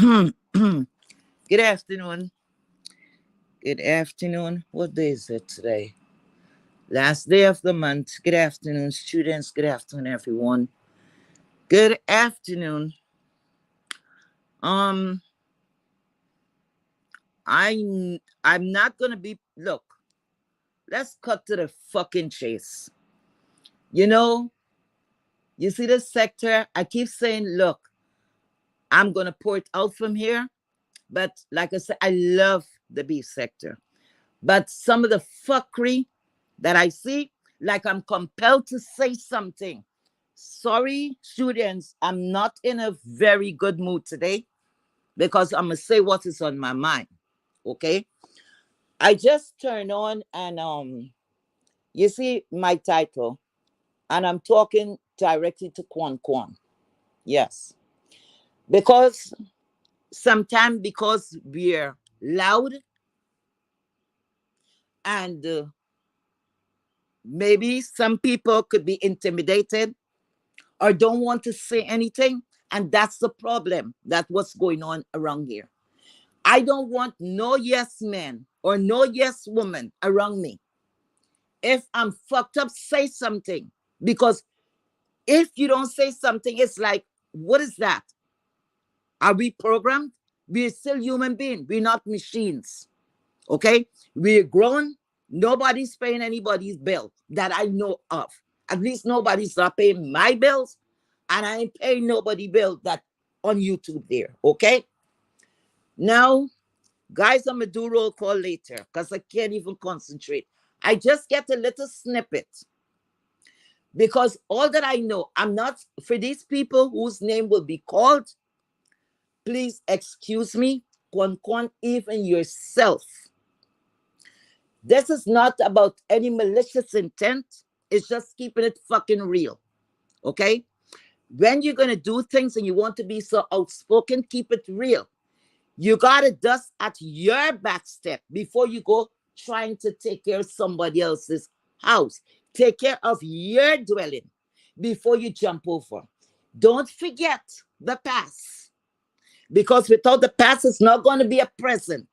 Good afternoon. Good afternoon. What day is it today? Last day of the month. Good afternoon, students. Good afternoon, everyone. Good afternoon. Um, I'm not gonna be. Look, let's cut to the fucking chase. You know, you see this sector. I keep saying, look, I'm gonna pour it out from here. But like I said, I love the beef sector. But some of the fuckery that I see, like I'm compelled to say something. Sorry, students, I'm not in a very good mood today because I'm gonna say what is on my mind. Okay. I just turned on and you see my title, and I'm talking directly to Quan. Yes. Because sometimes because we're loud and maybe some people could be intimidated or don't want to say anything. And that's the problem. That's what's going on around here. I don't want no yes man or no yes woman around me. If I'm fucked up, say something. Because if you don't say something, it's like, what is that? Are we programmed? We're still human beings. We're not machines. Okay? We're grown. Nobody's paying anybody's bill that I know of. At least nobody's not paying my bills. And I ain't paying nobody bill that on YouTube there. Okay? Now, guys, I'm gonna do roll call later because I can't even concentrate. I just get a little snippet because all that I know, I'm not for these people whose name will be called. Please excuse me, Quan, even yourself. This is not about any malicious intent. It's just keeping it fucking real. Okay? When you're gonna do things and you want to be so outspoken, keep it real. You gotta dust at your back step before you go trying to take care of somebody else's house. Take care of your dwelling before you jump over. Don't forget the past. Because without the past, it's not going to be a present.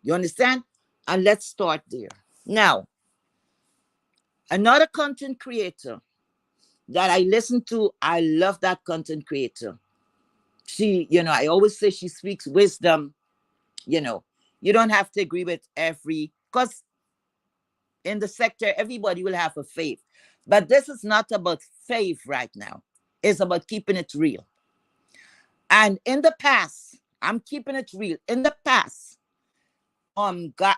You understand? And let's start there. Now, another content creator that I listen to, I love that content creator. She, I always say she speaks wisdom. You know, you don't have to agree with because in the sector, everybody will have a faith. But this is not about faith right now. It's about keeping it real. And in the past, I'm keeping it real. In the past, God,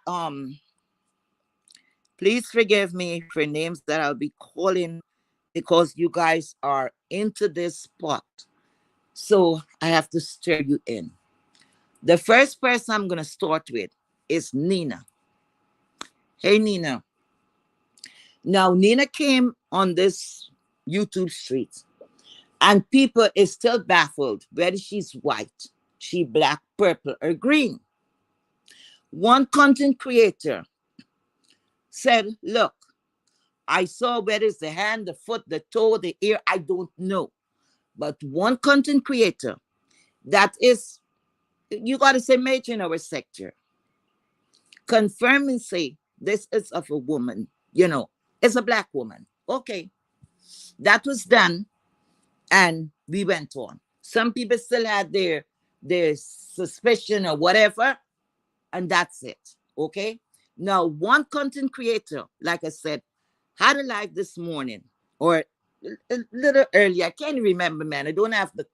please forgive me for names that I'll be calling because you guys are into this spot. So I have to stir you in. The first person I'm going to start with is Nina. Hey, Nina. Now, Nina came on this YouTube street, and people is still baffled whether she's white, she black, purple, or green. One content creator said, look, I saw whether it's the hand, the foot, the toe, the ear, I don't know. But one content creator that is, you got to say major in our sector, confirm and say, this is of a woman, it's a black woman. Okay, that was done, and we went on. Some people still had their suspicion or whatever, and that's it. Okay. Now, one content creator, like I said, had a live this morning or a little early. I can't remember, man. I don't have the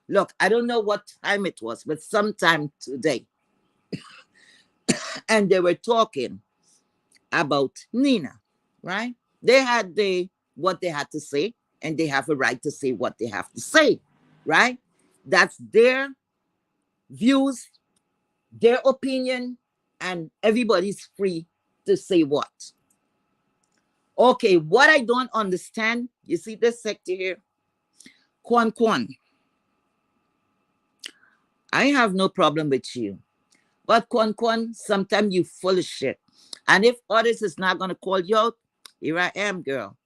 look. I don't know what time it was, but sometime today. And they were talking about Nina, right? They had what they had to say, and they have a right to say what they have to say, right? That's their views, their opinion, and everybody's free to say what. Okay, what I don't understand, you see this sector here? Quan, I have no problem with you. But Quan, sometimes you full of shit. And if others is not going to call you out, here I am, girl.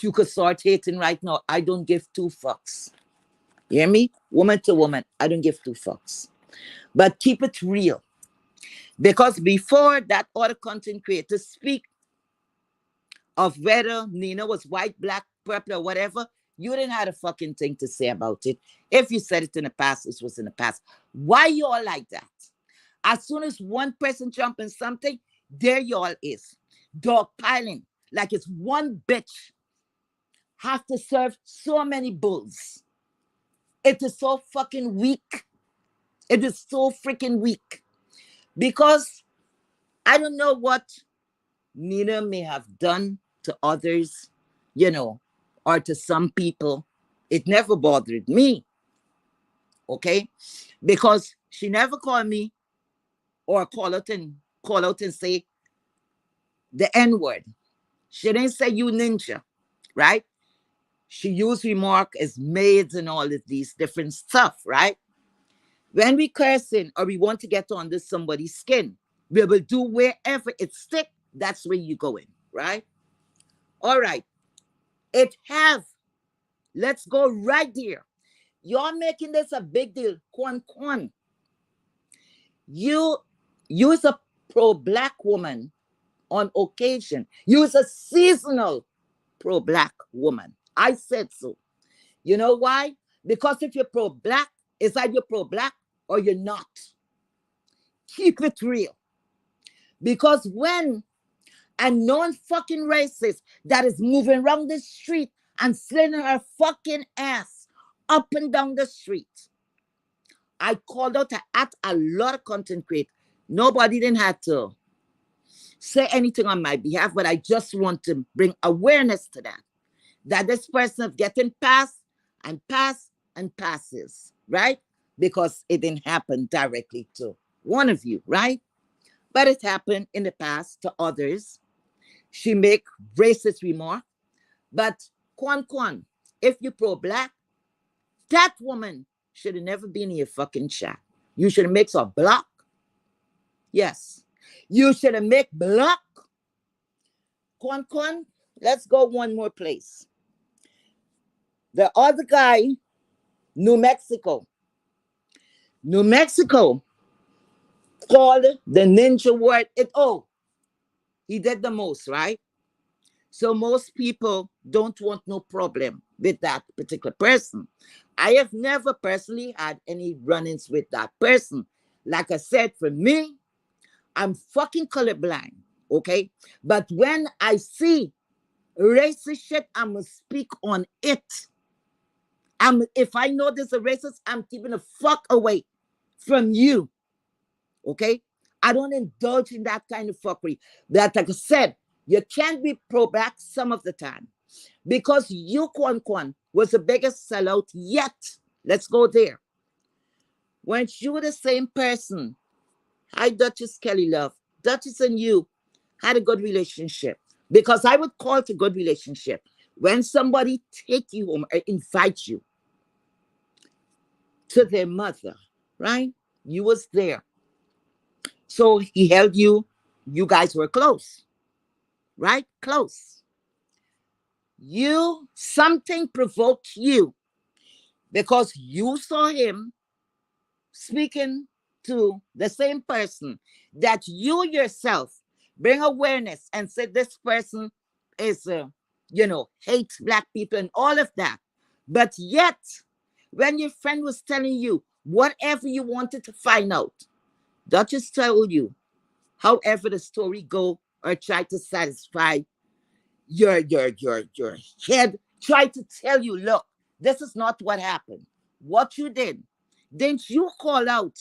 You could start hating right now. I don't give two fucks. You hear me? Woman to woman. I don't give two fucks. But keep it real. Because before that other content creator speak of whether Nina was white, black, purple, or whatever, you didn't have a fucking thing to say about it. If you said it in the past, it was in the past. Why you all like that? As soon as one person jump in something, there you all is. Dog piling. Like it's one bitch have to serve so many bulls. It is so fucking weak. It is so freaking weak. Because I don't know what Nina may have done to others, you know, or to some people. It never bothered me. Okay? Because she never called me or call out and say the N-word. She didn't say you ninja, right? She used remark as maids and all of these different stuff, right? When we cursing or we want to get under somebody's skin, we will do wherever it stick, that's where you go in, right? All right. It have. Let's go right there. You're making this a big deal. Quan. You use a pro-black woman on occasion. Use a seasonal pro-black woman. I said so. You know why? Because if you're pro-black, it's either you're pro-black or you're not. Keep it real. Because when a non-fucking racist that is moving around the street and slinging her fucking ass up and down the street, I called out at a lot of content creators. Nobody didn't have to say anything on my behalf, but I just want to bring awareness to that. That this person is getting passed and passed and passes, right? Because it didn't happen directly to one of you, right? But it happened in the past to others. She make racist remark. But Quan, if you pro-black, that woman should have never been in your fucking chat. You should have made a block. Yes. You should have made block. Quan, let's go one more place. The other guy, New Mexico. New Mexico called the ninja word. He did the most, right? So most people don't want no problem with that particular person. I have never personally had any run-ins with that person. Like I said, for me, I'm fucking colorblind, okay? But when I see racist shit, I'm gonna speak on it. If I know there's a racist, I'm keeping the fuck away from you, okay? I don't indulge in that kind of fuckery. That, like I said, you can't be pro-black some of the time. Because you, Quan, was the biggest sellout yet. Let's go there. Weren't you the same person? Hi, Duchess Kelly Love. Duchess and you had a good relationship. Because I would call it a good relationship when somebody take you home or invite you to their mother, right? You was there. So he held you. You guys were close, right? Close. Something provoked you because you saw him speaking to the same person that you yourself bring awareness and said this person is, hates black people and all of that. But yet, when your friend was telling you whatever you wanted to find out, Duchess told you, however the story go or try to satisfy your head, try to tell you, look, this is not what happened. What you did, didn't you call out?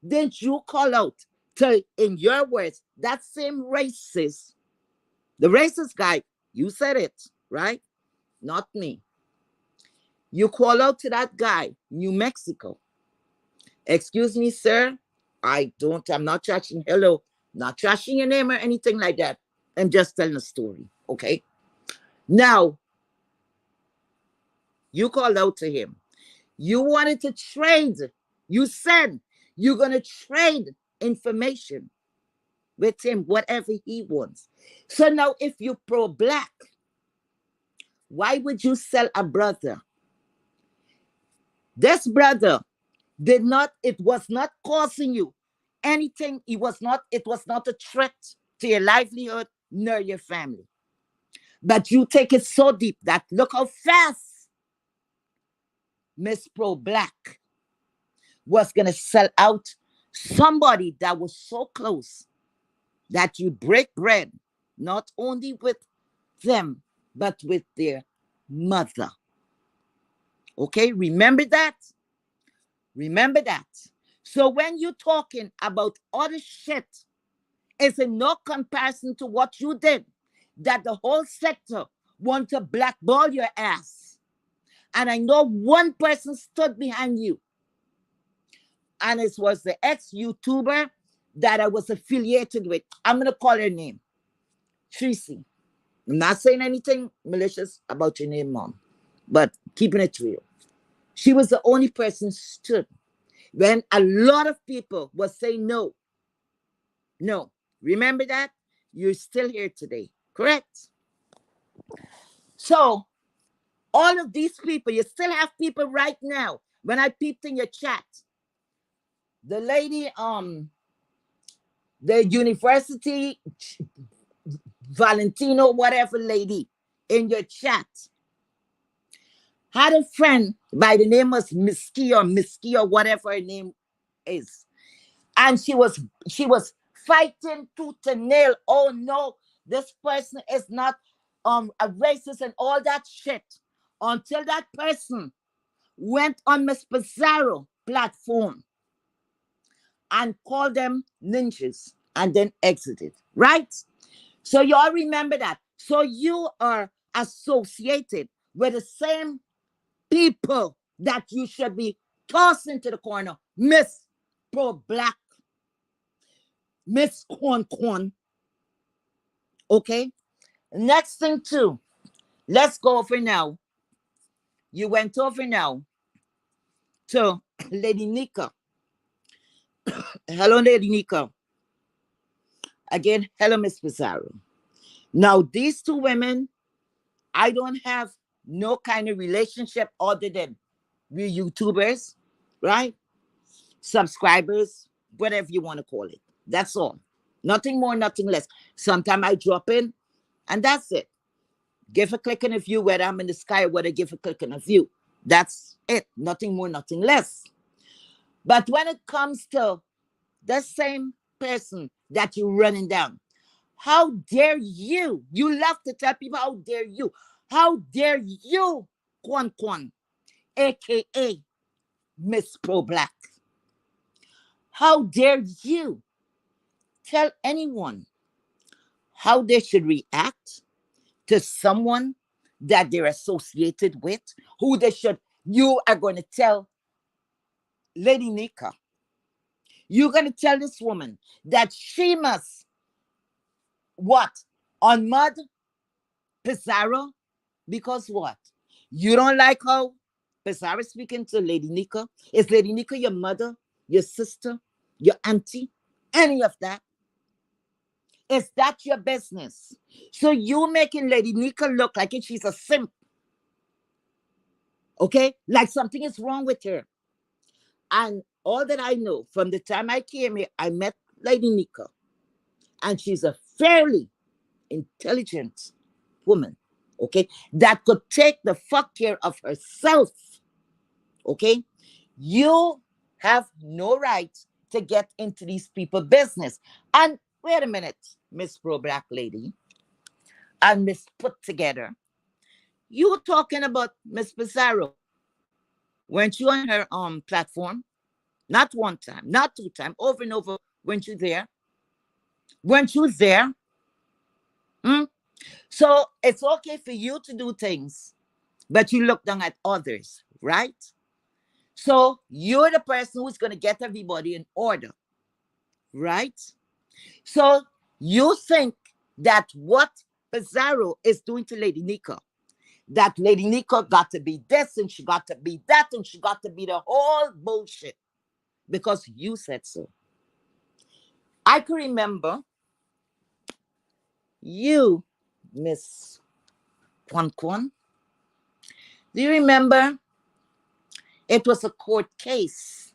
Didn't you call out to, in your words, that same racist, the racist guy, you said it, right? Not me. You call out to that guy, New Mexico. Excuse me, sir. I'm not trashing, hello, not trashing your name or anything like that. I'm just telling a story, okay? Now, you called out to him. You wanted to trade. You said you're going to trade information with him, whatever he wants. So now, if you're pro-black, why would you sell a brother This brother did not, it was not causing you anything. It was not a threat to your livelihood nor your family. But you take it so deep that look how fast Miss Pro Black was gonna sell out somebody that was so close that you break bread not only with them but with their mother. Okay, remember that. Remember that. So when you're talking about other shit, it's in no comparison to what you did. That the whole sector want to blackball your ass. And I know one person stood behind you, and it was the ex-YouTuber that I was affiliated with. I'm gonna call her name, Tracy. I'm not saying anything malicious about your name, mom, but keeping it real. She was the only person stood when a lot of people was saying no, no. Remember that? You're still here today, correct? So all of these people, you still have people right now. When I peeped in your chat, the lady, the university Valentino, whatever lady in your chat, had a friend by the name of Miski or whatever her name is. And she was fighting tooth and nail. Oh no, this person is not a racist and all that shit. Until that person went on Miss Pizarro platform and called them ninjas and then exited. Right? So y'all remember that. So you are associated with the same people that you should be tossed into the corner. Miss Pro Black, Miss Quan. Okay? Next thing too, let's go over now. You went over now to Lady Nika. Hello, Lady Nika. Again, hello, Miss Pizarro. Now, these two women, I don't have no kind of relationship other than we're YouTubers, right? Subscribers, whatever you want to call it. That's all. Nothing more, nothing less. Sometimes I drop in, and that's it. Give a click and a view, whether I'm in the sky or whether I give a click and a view. That's it. Nothing more, nothing less. But when it comes to the same person that you're running down, how dare you? You love to tell people, how dare you? How dare you, Quan, aka Miss Pro Black? How dare you tell anyone how they should react to someone that they're associated with, who they should, you are going to tell Lady Nika, you're going to tell this woman that she must, what, on mud Pizarro? Because what? You don't like how Pizarro speaking to Lady Nika? Is Lady Nika your mother, your sister, your auntie? Any of that? Is that your business? So you making Lady Nika look like she's a simp. Okay? Like something is wrong with her. And all that I know, from the time I came here, I met Lady Nika. And she's a fairly intelligent woman. Okay? That could take the fuck care of herself. Okay? You have no right to get into these people's business. And wait a minute, Miss Pro Black Lady and Miss Put Together. You talking about Miss Pizarro. Weren't you on her platform? Not one time, not two times, over and over. Weren't you there? Weren't you there? Hmm? So it's okay for you to do things, but you look down at others, right? So you're the person who's going to get everybody in order, right? So you think that what Pizarro is doing to Lady Nika, that Lady Nika got to be this and she got to be that and she got to be the whole bullshit because you said so. I can remember you, Miss Quan. Do you remember It was a court case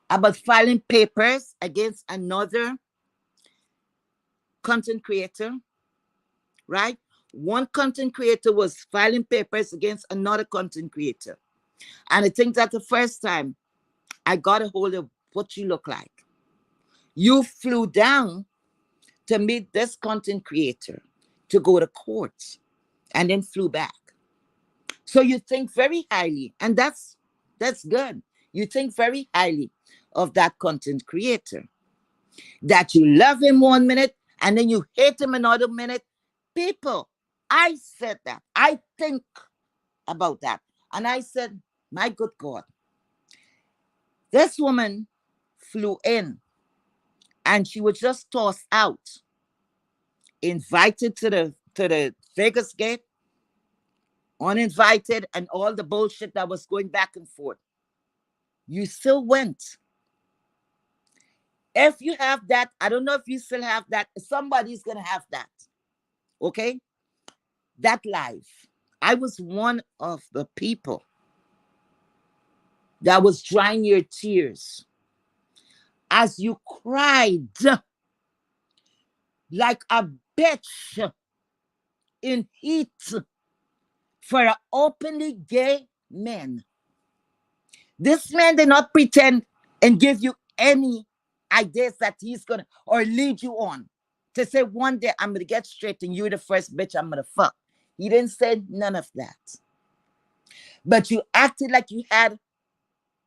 about filing papers against another content creator, right? One content creator was filing papers against another content creator. And I think that's the first time I got a hold of what you look like. You flew down to meet this content creator to go to court and then flew back. So you think very highly, and that's good. You think very highly of that content creator. That you love him 1 minute and then you hate him another minute. People, I said that. I think about that. And I said, my good God, this woman flew in and she was just tossed out, invited to the Vegas gate, uninvited, and all the bullshit that was going back and forth. You still went. If you have that, I don't know if you still have that. Somebody's gonna have that. Okay? That life. I was one of the people that was drying your tears as you cried like a bitch in heat for an openly gay man. This man did not pretend and give you any ideas that he's gonna or lead you on to say one day I'm gonna get straight and you're the first bitch I'm gonna fuck. He didn't say none of that. But you acted like you had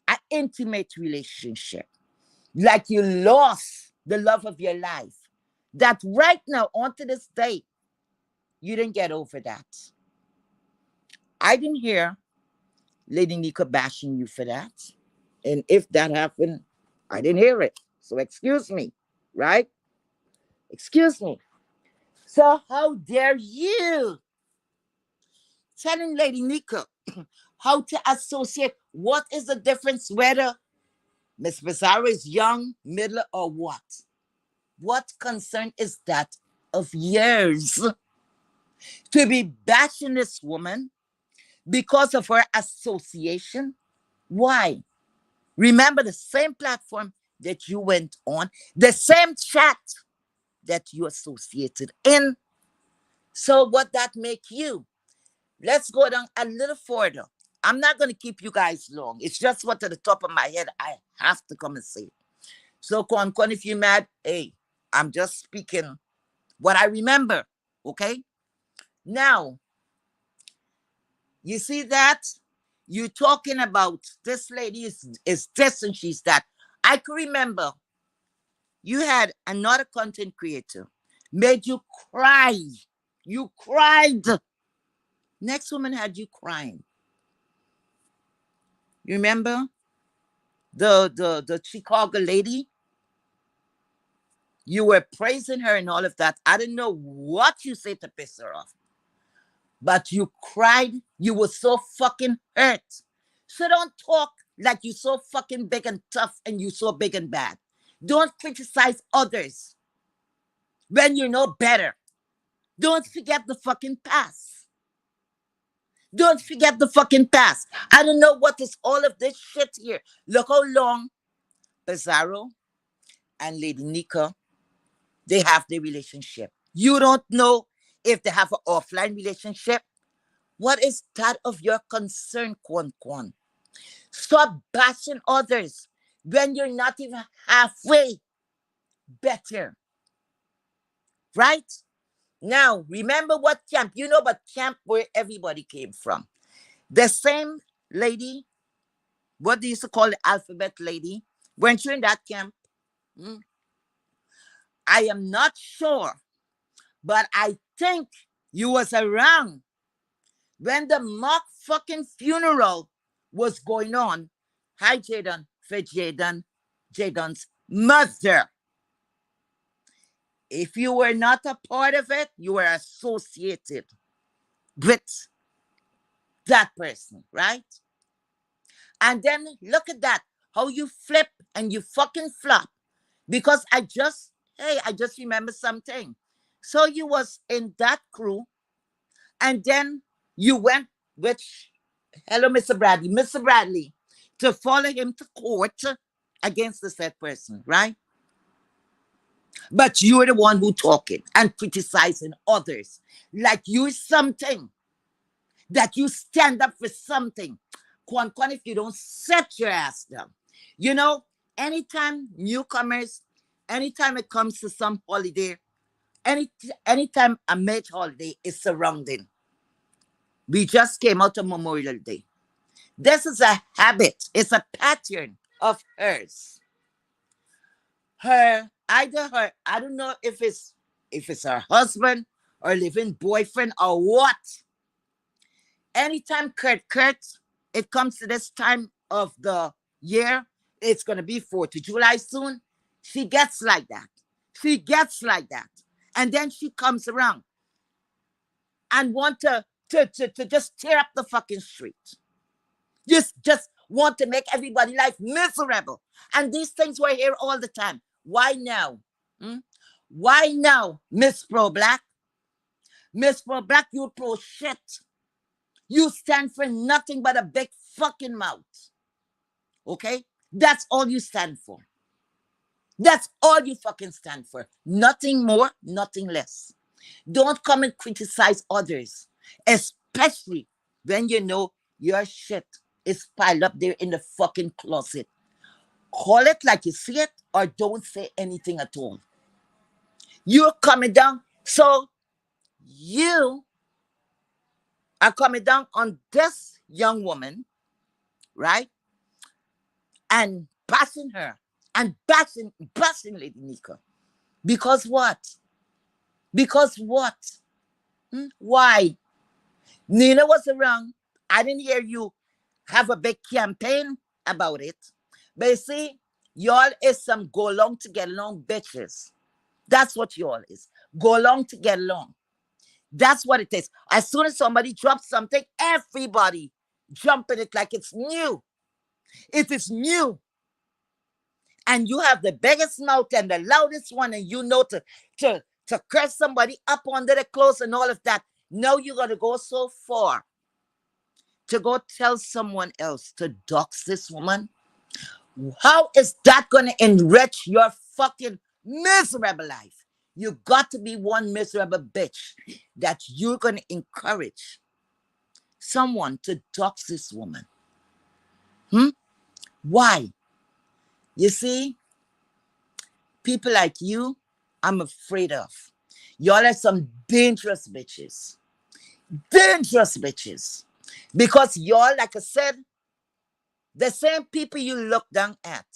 an intimate relationship, like you lost the love of your life. That right now, on to this day, you didn't get over that. I didn't hear Lady Nika bashing you for that. And if that happened, I didn't hear it. So excuse me, right? Excuse me. So how dare you telling Lady Nika how to associate? What is the difference whether Miss Bizarro is young, middle, or what? What concern is that of yours to be bashing this woman because of her association? Why? Remember the same platform that you went on, the same chat that you associated in. So what that make you? Let's go down a little further. I'm not going to keep you guys long. It's just what at the top of my head I have to come and say. So Quan, if you're mad, hey, I'm just speaking what I remember. Okay? Now, you see that? You talking about this lady is this and she's that. I can remember you had another content creator, made you cry. You cried. Next woman had you crying. You remember the Chicago lady? You were praising her and all of that. I didn't know what you said to piss her off. But you cried. You were so fucking hurt. So don't talk like you're so fucking big and tough and you so big and bad. Don't criticize others when you know better. Don't forget the fucking past. Don't forget the fucking past. I don't know what is all of this shit here. Look how long Bizarro and Lady Nika, they have their relationship. You don't know if they have an offline relationship. What is that of your concern, Quan? Stop bashing others when you're not even halfway better. Right? Now, remember what camp, you know, but camp where everybody came from. The same lady, what they used to call the alphabet lady, went you in that camp. Hmm, I am not sure, but I think you was around when the mock fucking funeral was going on. Hi, Jaden, for Jaden's mother. If you were not a part of it, you were associated with that person, right? And then look at that, how you flip and you fucking flop. Because I just remember something. So you was in that crew, and then you went, which hello, Mr. Bradley, Mr. Bradley, to follow him to court against the said person, right? But you're the one who talking and criticizing others. Like you is something, that you stand up for something. Quan, if you don't set your ass down. You know, anytime newcomers, anytime it comes to some holiday, any anytime a major holiday is surrounding. We just came out of Memorial Day. This is a habit. It's a pattern of hers. Either her, I don't know if it's her husband or living boyfriend or what. Anytime Kurt, it comes to this time of the year, it's gonna be 4th of July soon. She gets like that. She gets like that. And then she comes around and want to just tear up the fucking street. Just want to make everybody life miserable. And these things were here all the time. Why now? Hmm? Why now, Miss Pro Black? Miss Pro Black, you pro shit. You stand for nothing but a big fucking mouth. Okay? That's all you stand for. That's all you fucking stand for. Nothing more, nothing less. Don't come and criticize others, especially when you know your shit is piled up there in the fucking closet. Call it like you see it or don't say anything at all. You're coming down. So you are coming down on this young woman, right? And bashing her and bashing Lady Nika. Because what? Because what? Why? Nina was around. I didn't hear you have a big campaign about it. But you see, y'all is some go along to get along bitches. That's what y'all is. Go along to get along. That's what it is. As soon as somebody drops something, everybody jump in it like it's new. It is new. And you have the biggest mouth and the loudest one, and you know to curse somebody up under the clothes and all of that. Now you're gonna go so far to go tell someone else to dox this woman. How is that gonna enrich your fucking miserable life? You got to be one miserable bitch that you're gonna encourage someone to dox this woman. Why? You see, people like you, I'm afraid of. Y'all are some dangerous bitches. Dangerous bitches. Because y'all, like I said, the same people you look down at,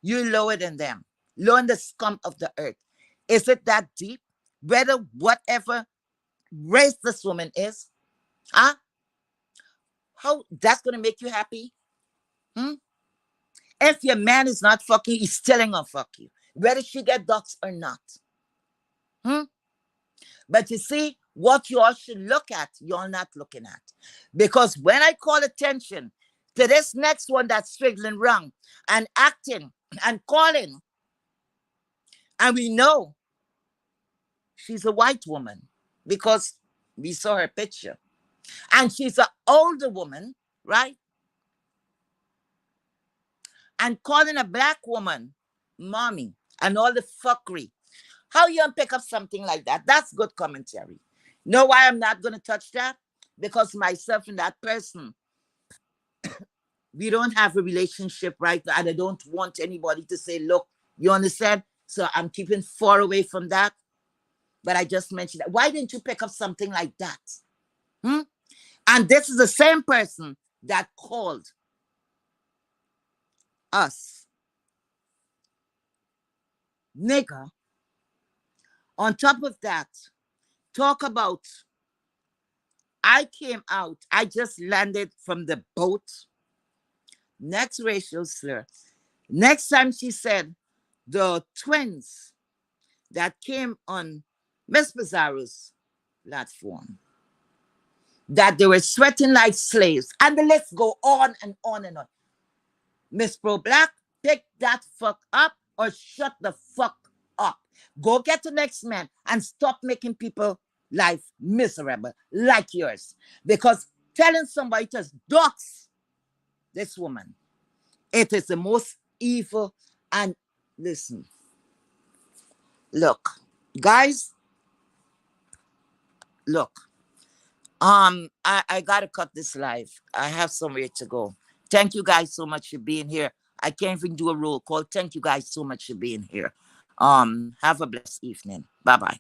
you lower than them. Lower than the scum of the earth. Is it that deep? Whether whatever race this woman is, huh? How that's gonna make you happy? If your man is not fucking, he's still gonna fuck you. Whether she get doxed or not. But you see, what you all should look at, you're not looking at. Because when I call attention to this next one that's struggling wrong and acting and calling, and we know she's a white woman because we saw her picture. And she's an older woman, right? And calling a black woman mommy and all the fuckery. How you pick up something like that? That's good commentary. Know why I'm not going to touch that? Because myself and that person, we don't have a relationship right now. And I don't want anybody to say, look, you understand? So I'm keeping far away from that. But I just mentioned that. Why didn't you pick up something like that? And this is the same person that called us nigger. On top of that, talk about, I came out, I just landed from the boat. Next racial slur. Next time she said the twins that came on Miss Pizarro's platform, that they were sweating like slaves. And the list go on and on and on. Miss Pro Black, pick that fuck up or shut the fuck up. Go get the next man and stop making people life miserable like yours. Because telling somebody to dox this woman. It is the most evil. And listen, look, guys, look. I gotta cut this live. I have somewhere to go. Thank you guys so much for being here. I can't even do a roll call. Thank you guys so much for being here. Have a blessed evening. Bye bye.